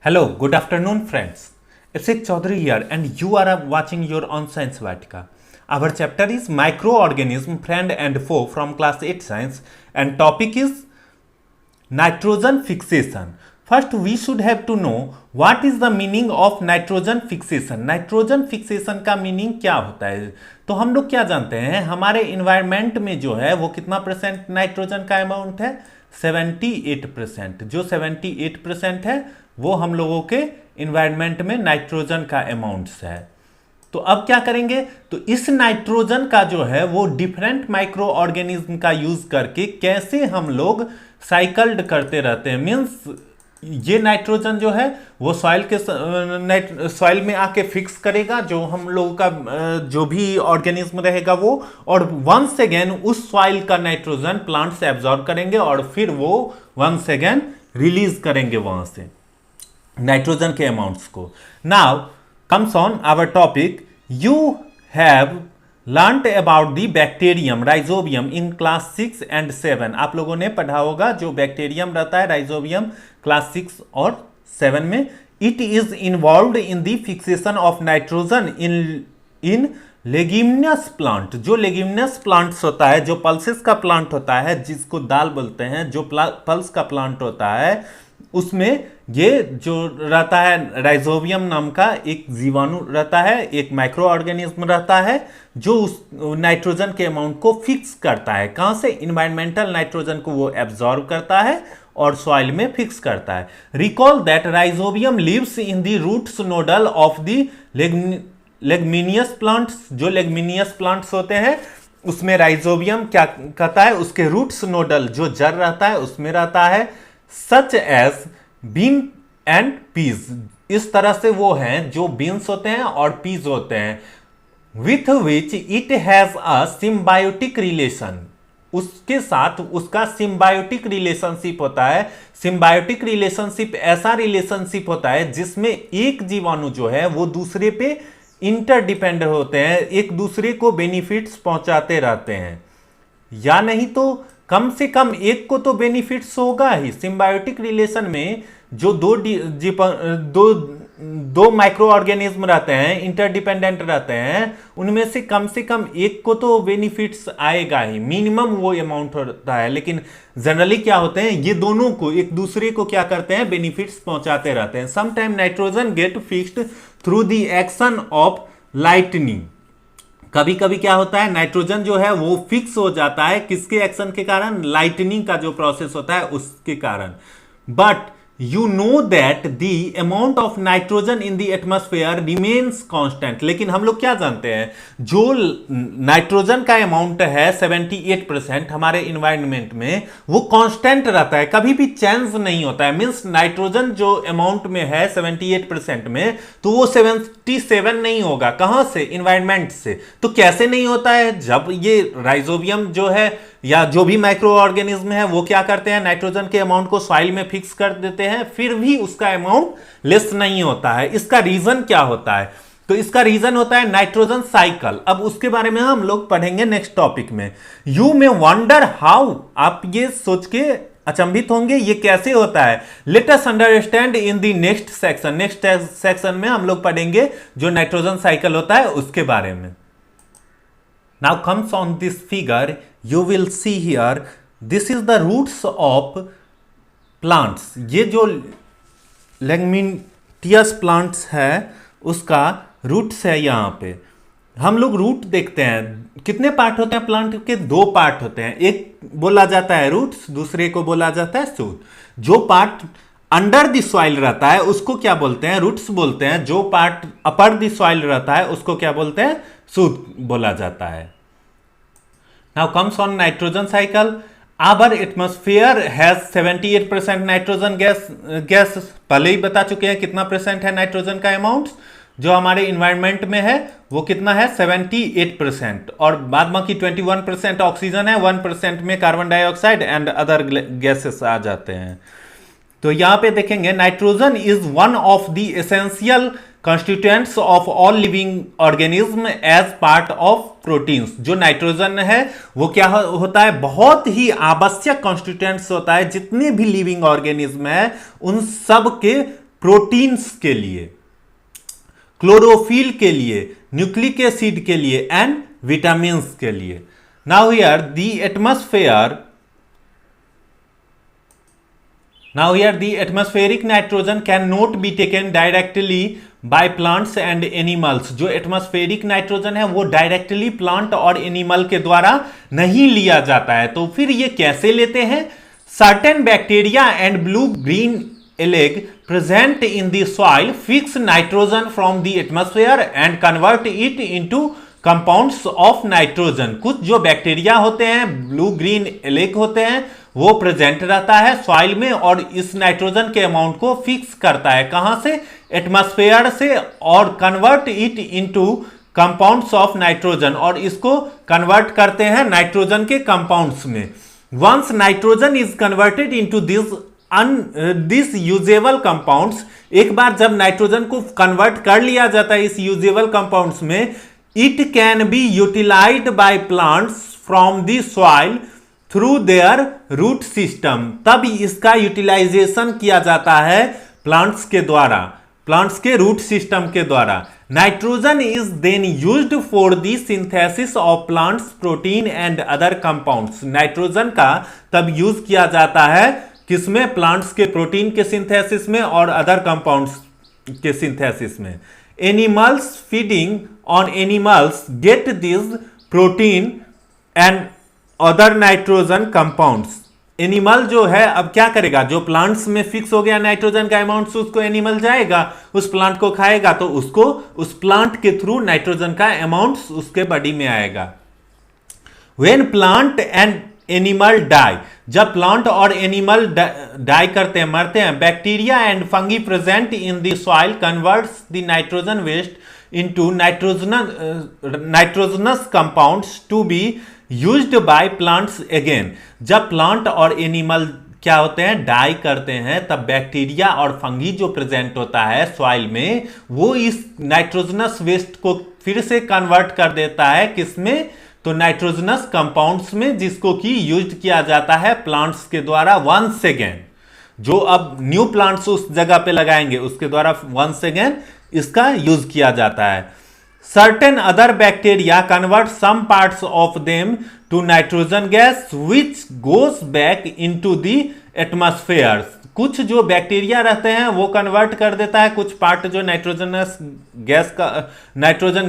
Hello, good afternoon, friends. Abhishek Chaudhary here, and you are watching your on Science Vatika. Our chapter is Microorganism, Friend and Foe from Class 8 Science, and topic is nitrogen fixation. First, we should have to know what is the meaning of nitrogen fixation. Nitrogen fixation का meaning क्या होता है? तो हम लोग क्या जानते हैं, हमारे इन्वायरमेंट में जो है वो कितना परसेंट नाइट्रोजन का अमाउंट है? 78%। जो 78% है वो हम लोगों के इन्वायरमेंट में नाइट्रोजन का अमाउंट्स है। तो अब क्या करेंगे, तो इस नाइट्रोजन का जो है वो डिफरेंट माइक्रो ऑर्गेनिज्म का यूज करके कैसे हम लोग साइकल्ड करते रहते हैं। मीन्स ये नाइट्रोजन जो है वो सॉइल में आके फिक्स करेगा, जो हम लोगों का जो भी ऑर्गेनिज्म रहेगा वो, और वंस अगेन उस सॉइल का नाइट्रोजन प्लांट्स एब्जॉर्ब करेंगे और फिर वो वंस अगेन रिलीज करेंगे वहां से नाइट्रोजन के अमाउंट्स को। Now comes on our topic. You have learnt about the bacterium rhizobium in class 6 and 7. आप लोगों ने पढ़ा होगा जो बैक्टीरियम रहता है राइजोबियम क्लास 6 और 7 में। It is involved in the fixation of nitrogen in leguminous plant. जो लेगिमिनस प्लांट्स होता है, जो पल्सेस का प्लांट होता है जिसको दाल बोलते हैं, जो पल्स का प्लांट होता है उसमें ये जो रहता है राइजोबियम नाम का एक जीवाणु रहता है, एक माइक्रो ऑर्गेनिज्म रहता है जो उस नाइट्रोजन के अमाउंट को फिक्स करता है। कहां से? इन्वायरमेंटल नाइट्रोजन को वो एब्जॉर्ब करता है और सॉइल में फिक्स करता है। Recall that rhizobium lives in the roots nodal of the leguminous plants. जो लेगमिनियस प्लांट्स होते हैं उसमें राइजोबियम क्या कहता है, उसके रूट्स नोडल जो जड़ रहता है उसमें रहता है, such as bean and peas. इस तरह से वो हैं जो बीन्स होते हैं और पीज होते हैं। With which it has a symbiotic relation. उसके साथ उसका सिम्बायोटिक रिलेशनशिप होता है। सिम्बायोटिक रिलेशनशिप ऐसा रिलेशनशिप होता है जिसमें एक जीवाणु जो है वो दूसरे पे इंटरडिपेंडेंट होते हैं, एक दूसरे को बेनिफिट्स पहुंचाते रहते हैं, या नहीं तो कम से कम एक को तो बेनिफिट्स होगा ही। सिम्बायोटिक रिलेशन में जो दो माइक्रो ऑर्गेनिज्म रहते हैं, इंटरडिपेंडेंट रहते हैं, उनमें से कम एक को तो बेनिफिट्स आएगा ही, मिनिमम वो अमाउंट होता है। लेकिन जनरली क्या होते हैं, ये दोनों को एक दूसरे को क्या करते हैं, बेनिफिट्स पहुंचाते रहते हैं। Sometime nitrogen get fixed through the action of lightning. कभी कभी क्या होता है, नाइट्रोजन जो है वो फिक्स हो जाता है किसके एक्शन के कारण? लाइटनिंग का जो प्रोसेस होता है उसके कारण। But you know that the amount of nitrogen in the atmosphere remains constant। लेकिन हम लोग क्या जानते हैं, जो नाइट्रोजन का अमाउंट है 78% हमारे इन्वायरमेंट में वो कांस्टेंट रहता है, कभी भी चेंज नहीं होता है। मींस नाइट्रोजन जो अमाउंट में है 78% में, तो वो 77 नहीं होगा। कहां से? इन्वायरमेंट से। तो कैसे नहीं होता है? जब ये राइजोबियम जो है या जो भी माइक्रो ऑर्गेनिज्म है वो क्या करते हैं, नाइट्रोजन के अमाउंट को सॉइल में फिक्स कर देते हैं, फिर भी उसका अमाउंट लेस नहीं होता है। इसका रीजन क्या होता है? तो इसका रीजन होता है नाइट्रोजन साइकिल। अब उसके बारे में हम लोग पढ़ेंगे नेक्स्ट टॉपिक में। You may wonder how. आप ये सोच के अचंभित होंगे ये कैसे होता है। Let us understand in the next section. Next section में हम लोग पढ़ेंगे जो नाइट्रोजन साइकिल होता है उसके बारे में। Now comes on this figure, you will see here, this is the roots of plants। ये जो लेगमिनियस प्लांट्स है उसका रूट्स है। यहाँ पे हम लोग रूट देखते हैं। कितने पार्ट होते हैं प्लांट के? 2 पार्ट होते हैं। एक बोला जाता है रूट्स, दूसरे को बोला जाता है शूट। जो पार्ट अंडर द सॉइल रहता है उसको क्या बोलते हैं? रूट्स बोलते हैं। जो पार्ट अपर द सॉइल रहता है उसको क्या बोलते हैं? शूट बोला जाता है। Now comes on nitrogen cycle. Our atmosphere has 78% nitrogen gas पहले ही बता चुके हैं कितना परसेंट है नाइट्रोजन का अमाउंट। जो हमारे इन्वायरमेंट में है वो कितना है? 78%। और बाद बाकी 21% ऑक्सीजन है, 1% में carbon dioxide and other gases आ जाते हैं। तो यहां पे देखेंगे nitrogen is one of the essential constituents of all living organism as part of proteins. जो नाइट्रोजन है वो क्या होता है? बहुत ही आवश्यक कंस्टिट्यूएंट्स होता है। जितने भी लिविंग ऑर्गेनिज्म है उन सब के प्रोटीन्स के लिए, क्लोरोफिल के लिए, न्यूक्लिक एसिड के लिए एंड विटामिन के लिए. Now here the atmospheric nitrogen cannot be taken directly by plants and animals. जो एटमॉस्फेरिक नाइट्रोजन है वो डायरेक्टली प्लांट और एनिमल के द्वारा नहीं लिया जाता है. तो फिर ये कैसे लेते हैं? Certain bacteria and blue green algae present in the soil fix nitrogen from the atmosphere and convert it into compounds of nitrogen. कुछ जो बैक्टीरिया होते हैं, ब्लू ग्रीन एलेग होते हैं, वो प्रेजेंट रहता है सॉइल में और इस नाइट्रोजन के अमाउंट को फिक्स करता है. कहां से? एटमॉस्फेयर से, और convert it into compounds of nitrogen, और इसको कन्वर्ट करते हैं नाइट्रोजन के कंपाउंड्स में. Once nitrogen is converted into this usable compounds, एक बार जब नाइट्रोजन को कन्वर्ट कर लिया जाता है इस यूजेबल कंपाउंड्स में, it can be utilized by plants from the soil through their root system. तब इसका यूटिलाइजेशन किया जाता है प्लांट्स के द्वारा, प्लांट्स के रूट सिस्टम के द्वारा. Nitrogen is then used for the synthesis of plants protein and other compounds. Nitrogen का तब यूज किया जाता है किसमें? प्लांट्स के प्रोटीन के सिंथेसिस में और अदर कंपाउंड्स के सिंथेसिस में. Animals feeding on animals get this protein and other nitrogen compounds. Animal जो है अब क्या करेगा? जो प्लांट्स में फिक्स हो गया नाइट्रोजन का अमाउंट, उसको एनिमल जाएगा, उस प्लांट को खाएगा, तो उसको उस प्लांट के थ्रू नाइट्रोजन का अमाउंट उसके बॉडी में आएगा. When plant and animal die, जब प्लांट और एनिमल डाई करते हैं, मरते हैं, bacteria and fungi present in the soil converts the nitrogen waste into nitrogenous compounds to be used by plants again. जब प्लांट और एनिमल क्या होते हैं? डाई करते हैं, तब बैक्टीरिया और फंगी जो प्रेजेंट होता है सॉइल में, वो इस नाइट्रोजनस वेस्ट को फिर से कन्वर्ट कर देता है किसमें? तो नाइट्रोजनस कंपाउंड्स में, जिसको कि यूज किया जाता है प्लांट्स के द्वारा वंस अगेन. जो अब न्यू प्लांट्स उस जगह पे लगाएंगे उसके द्वारा वंस अगेन इसका यूज किया जाता है. Certain other bacteria convert some parts of them to nitrogen gas which goes back into the atmosphere. कुछ जो बैक्टीरिया रहते हैं वो कन्वर्ट कर देता है कुछ पार्ट जो नाइट्रोजन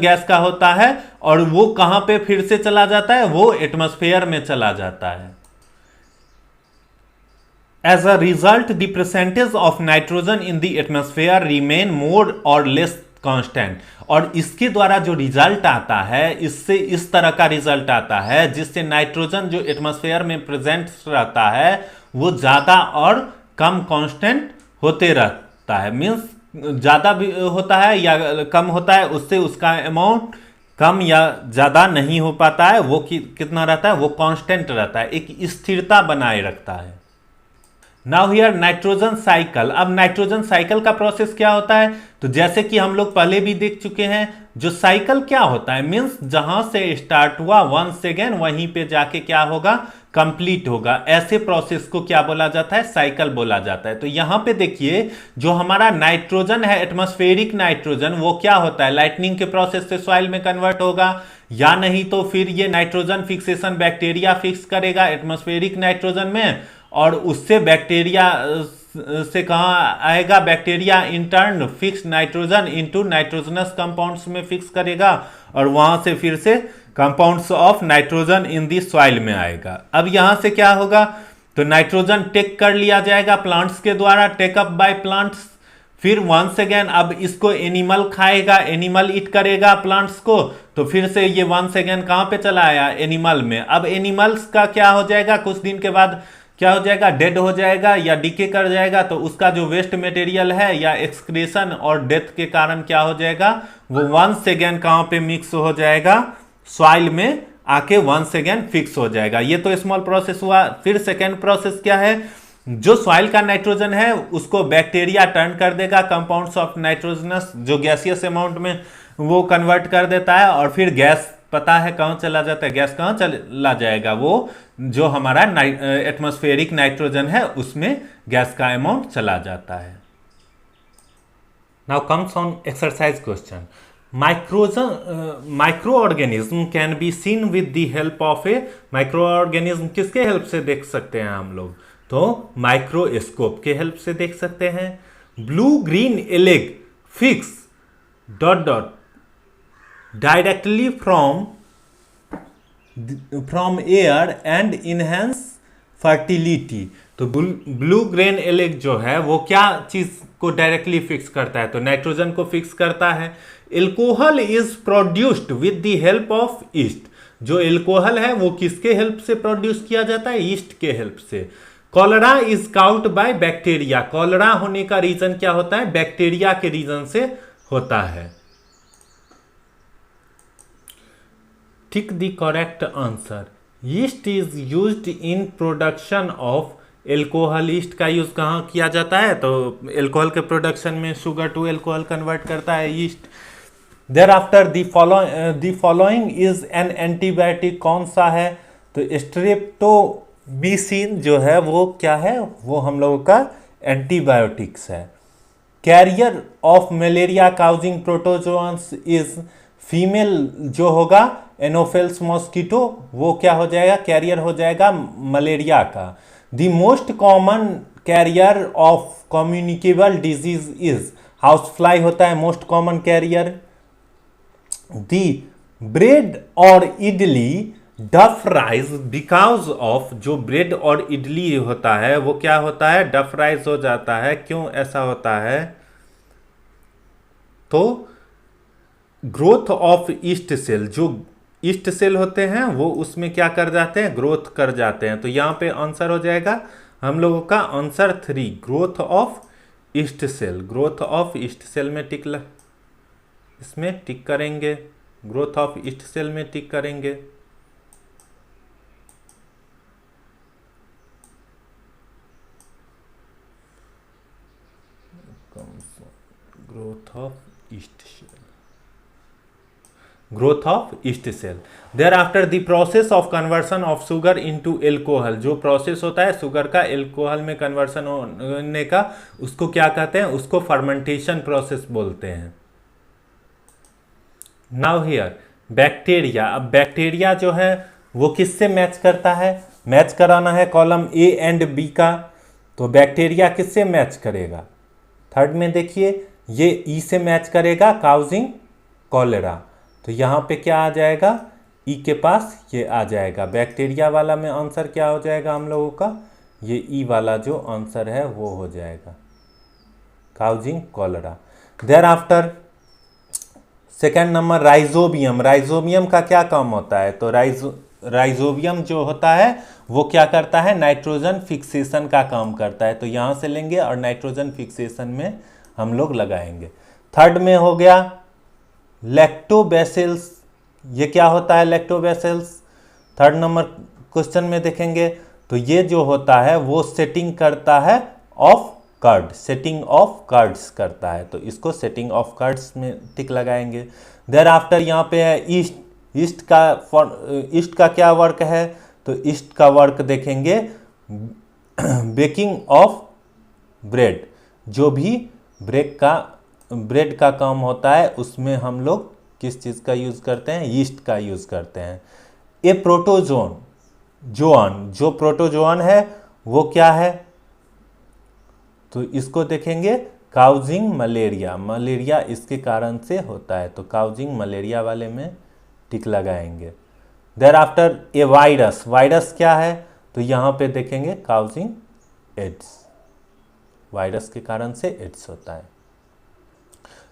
गैस का होता है, और वो कहां पे फिर से चला जाता है? वो एटमॉस्फेयर में चला जाता है. As a result the percentage of nitrogen in the atmosphere remain more or less constant. और इसके द्वारा जो रिजल्ट आता है, इससे इस तरह का रिजल्ट आता है जिससे नाइट्रोजन जो एटमॉस्फेयर में प्रेजेंट रहता है वो ज्यादा और कम कांस्टेंट होते रहता है. मीन्स ज्यादा भी होता है या कम होता है, उससे उसका अमाउंट कम या ज्यादा नहीं हो पाता है. वो कितना रहता है? वो कांस्टेंट रहता है, एक स्थिरता बनाए रखता है. Now here nitrogen cycle. अब नाइट्रोजन साइकिल का प्रोसेस क्या होता है? तो जैसे कि हम लोग पहले भी देख चुके हैं, जो साइकिल क्या होता है? मीन्स जहां से स्टार्ट हुआ वंस अगेन वहीं पे जाके क्या होगा? कंप्लीट होगा. ऐसे प्रोसेस को क्या बोला जाता है? साइकिल बोला जाता है. तो यहां पे देखिए, जो हमारा नाइट्रोजन है, एटमॉस्फेरिक नाइट्रोजन, वो क्या होता है? लाइटनिंग के प्रोसेस से सॉइल में कन्वर्ट होगा, या नहीं तो फिर ये नाइट्रोजन फिक्सेशन बैक्टीरिया फिक्स करेगा एटमॉस्फेरिक नाइट्रोजन में, और उससे बैक्टीरिया से कहाँ आएगा? Bacteria intern fix nitrogen into nitrogenous compounds में फिक्स करेगा, और वहां से फिर से compounds of nitrogen in the soil में आएगा. अब यहां से क्या होगा? तो नाइट्रोजन टेक कर लिया जाएगा प्लांट्स के द्वारा, टेकअप बाय प्लांट्स. फिर वंस अगेन अब इसको एनिमल खाएगा, एनिमल ईट करेगा प्लांट्स को, तो फिर से ये वंस अगेन कहां पे चला आया? एनिमल में. अब एनिमल्स का क्या हो जाएगा? कुछ दिन के बाद क्या हो जाएगा? डेड हो जाएगा या डीके कर जाएगा. तो उसका जो वेस्ट मटेरियल है या एक्सक्रीशन और डेथ के कारण क्या हो जाएगा? वो वंस अगेन कहां पे मिक्स हो जाएगा? सॉइल में आके वंस अगेन फिक्स हो जाएगा. ये तो स्मॉल प्रोसेस हुआ. फिर सेकेंड प्रोसेस क्या है? जो सॉइल का नाइट्रोजन है उसको बैक्टीरिया टर्न कर देगा कंपाउंड्स ऑफ नाइट्रोजनस, जो गैसियस अमाउंट में वो कन्वर्ट कर देता है, और फिर गैस पता है कहां चला जाता है? गैस कहां चला जाएगा? वो जो हमारा एटमॉस्फेरिक नाइट्रोजन है उसमें गैस का अमाउंट चला जाता है. Now comes on exercise question. Microorganism can be seen with the help of a microorganism किसके हेल्प से देख सकते हैं हम लोग? तो माइक्रोस्कोप के हेल्प से देख सकते हैं. Blue green algae fix dot dot directly from air and enhance fertility. तो ब्लू ग्रेन एलेग जो है वो क्या चीज को डायरेक्टली फिक्स करता है? तो नाइट्रोजन को फिक्स करता है. Alcohol is produced with the help of east. जो एल्कोहल है वो किसके हेल्प से प्रोड्यूस किया जाता है? ईस्ट के हेल्प से. Cholera is cout by bacteria. Cholera होने का रीजन क्या होता है? बैक्टीरिया के रीजन से होता है. Tick the correct answer. East is used in production of alcohol. East का यूज कहाँ किया जाता है? तो एल्कोहल के प्रोडक्शन में शुगर टू एल्कोहल कन्वर्ट करता है yeast. Thereafter the following is an antibiotic. कौन सा है? तो स्ट्रेप्टोमीसिन जो है वो क्या है? वो हम लोगों का एंटीबायोटिक्स है. Carrier of malaria causing protozoans is female जो होगा एनोफेल्स मॉस्किटो, वो क्या हो जाएगा? कैरियर हो जाएगा मलेरिया का. The most common carrier of communicable disease is house fly होता है most common carrier. The bread और इडली डफ राइज बिकॉज ऑफ. जो ब्रेड और इडली होता है वो क्या होता है? डफ राइज हो जाता है. क्यों ऐसा होता है? तो ग्रोथ ऑफ ईस्ट सेल. जो ईस्ट सेल होते हैं वो उसमें क्या कर जाते हैं? ग्रोथ कर जाते हैं. तो यहां पे आंसर हो जाएगा हम लोगों का answer 3, growth of yeast cell. Growth of yeast cell में इसमें टिक करेंगे. ग्रोथ ऑफ ईस्ट सेल में टिक करेंगे. Growth of yeast cell. Growth of yeast cell. Thereafter the process of conversion of sugar into alcohol. जो process होता है sugar का alcohol में कन्वर्सन होने का, उसको क्या कहते हैं? उसको फर्मेंटेशन प्रोसेस बोलते हैं. Now here bacteria. अब बैक्टीरिया जो है वो किससे मैच करता है? मैच कराना है कॉलम ए एंड बी का. तो बैक्टीरिया किससे मैच करेगा? थर्ड में देखिए ये ई से मैच करेगा काउजिंग कॉलेरा. तो यहाँ पे क्या आ जाएगा? ई के पास ये आ जाएगा. बैक्टीरिया वाला में आंसर क्या हो जाएगा हम लोगों का? ये ई वाला जो आंसर है वो हो जाएगा causing cholera. Thereafter second number rhizobium. Rhizobium का क्या काम होता है? तो राइजोबियम जो होता है वो क्या करता है? नाइट्रोजन फिक्सेशन का काम करता है. तो यहाँ से लेंगे और नाइट्रोजन फिक्सेशन में हम लोग लगाएंगे. थर्ड में हो गया लैक्टोबैसिल्स. ये क्या होता है? लैक्टोबैसिल्स थर्ड नंबर क्वेश्चन में देखेंगे. तो ये जो होता है वो सेटिंग करता है of curd. Setting of curds करता है. तो इसको सेटिंग ऑफ कर्ड्स में टिक लगाएंगे. देयर आफ्टर यहाँ पे है ईस्ट. ईस्ट का क्या वर्क है? तो ईस्ट का वर्क देखेंगे बेकिंग ऑफ ब्रेड. जो भी ब्रेड का काम होता है उसमें हम लोग किस चीज़ का यूज़ करते हैं? ईस्ट का यूज़ करते हैं. ए प्रोटोजोन जो प्रोटोजोन है वो क्या है? तो इसको देखेंगे काउजिंग मलेरिया. मलेरिया इसके कारण से होता है. तो काउजिंग मलेरिया वाले में टिक लगाएंगे. Thereafter a virus. Virus क्या है? तो यहाँ पे देखेंगे काउजिंग एड्स. वायरस के कारण से एड्स होता है.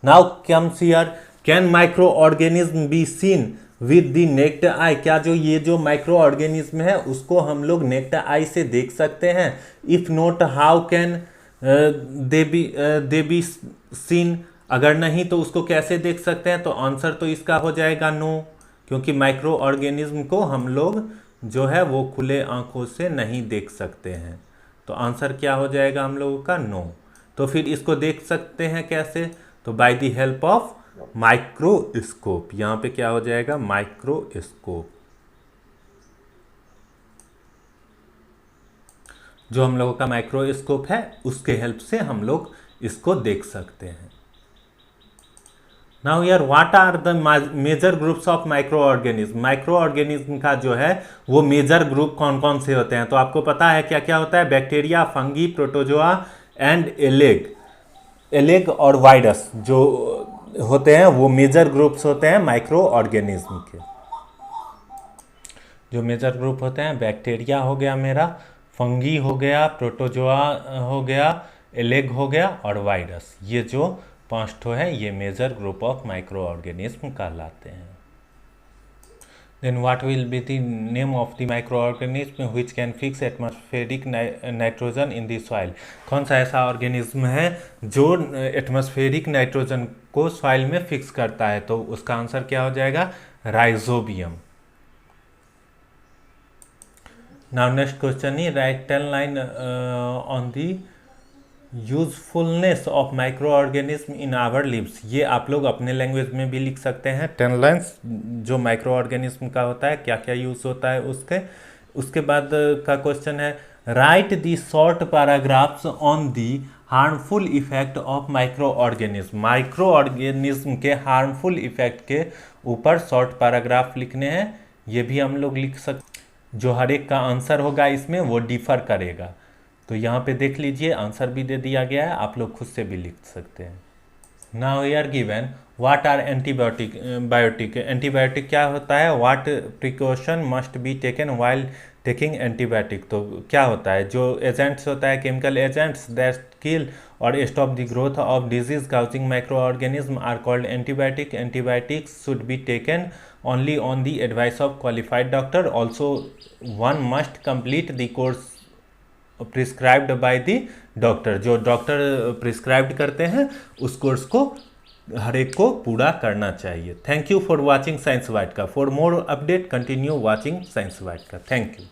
Now comes here can micro organism be seen with the necked आई. क्या जो माइक्रो ऑर्गेनिज्म है उसको हम लोग नेक्ड आई से देख सकते हैं? If not how can they be seen. अगर नहीं तो उसको कैसे देख सकते हैं? तो आंसर तो इसका हो जाएगा नो. क्योंकि माइक्रो ऑर्गेनिज्म को हम लोग जो है वो खुले आंखों से नहीं देख सकते हैं. तो आंसर क्या हो जाएगा हम लोगों का? नो. तो फिर इसको देख सकते हैं कैसे? तो by the help of microscope. यहाँ पे क्या हो जाएगा? माइक्रोस्कोप. जो हम लोगों का माइक्रोस्कोप है उसके हेल्प से हम लोग इसको देख सकते हैं. नाउ यार what are the major groups of microorganism. Microorganism का जो है वो मेजर ग्रुप कौन कौन से होते हैं, तो आपको पता है क्या क्या होता है। Bacteria, fungi, protozoa and algae. Algae और वायरस जो होते हैं वो मेजर ग्रुप्स होते हैं माइक्रो ऑर्गेनिज्म के। जो मेजर ग्रुप होते हैं, बैक्टीरिया हो गया मेरा, फंगी हो गया, प्रोटोजोआ हो गया, एलेग हो गया और वायरस। ये जो 5 ठो है ये major group of microorganism कहलाते हैं। Then what will be the name of the microorganism which can fix atmospheric nitrogen in the soil. कौन सा ऐसा ऑर्गेनिज्म है जो एटमॉस्फेरिक नाइट्रोजन को सॉइल में फिक्स करता है, तो उसका आंसर क्या हो जाएगा, rhizobium. Now next question is write 10 line on the usefulness of microorganism in our lives. ये आप लोग अपने लैंग्वेज में भी लिख सकते हैं 10 लाइन्स जो माइक्रो ऑर्गेनिज्म का होता है, क्या क्या यूज होता है उसके। उसके बाद का क्वेश्चन है right the short paragraphs on the harmful effect of microorganism. Micro organism के हार्मफुल इफेक्ट के ऊपर शॉर्ट पैराग्राफ लिखने हैं, ये भी हम लोग लिख सकते। जो हर एक का आंसर होगा इसमें वो डिफर करेगा, तो यहाँ पे देख लीजिए आंसर भी दे दिया गया है, आप लोग खुद से भी लिख सकते हैं। Now we are given what are antibiotic. Biotic antibiotic क्या होता है, what precaution must be taken while taking antibiotic. तो क्या होता है, जो एजेंट्स होता है, chemical agents that kill or stop the growth of disease causing microorganism are called antibiotic. Antibiotics should be taken only on the advice of qualified doctor. Also one must complete the course prescribed by the doctor. जो doctor prescribed करते हैं उस course को हर एक को पूरा करना चाहिए। Thank you for watching science white का। For more update continue watching science white का। Thank you.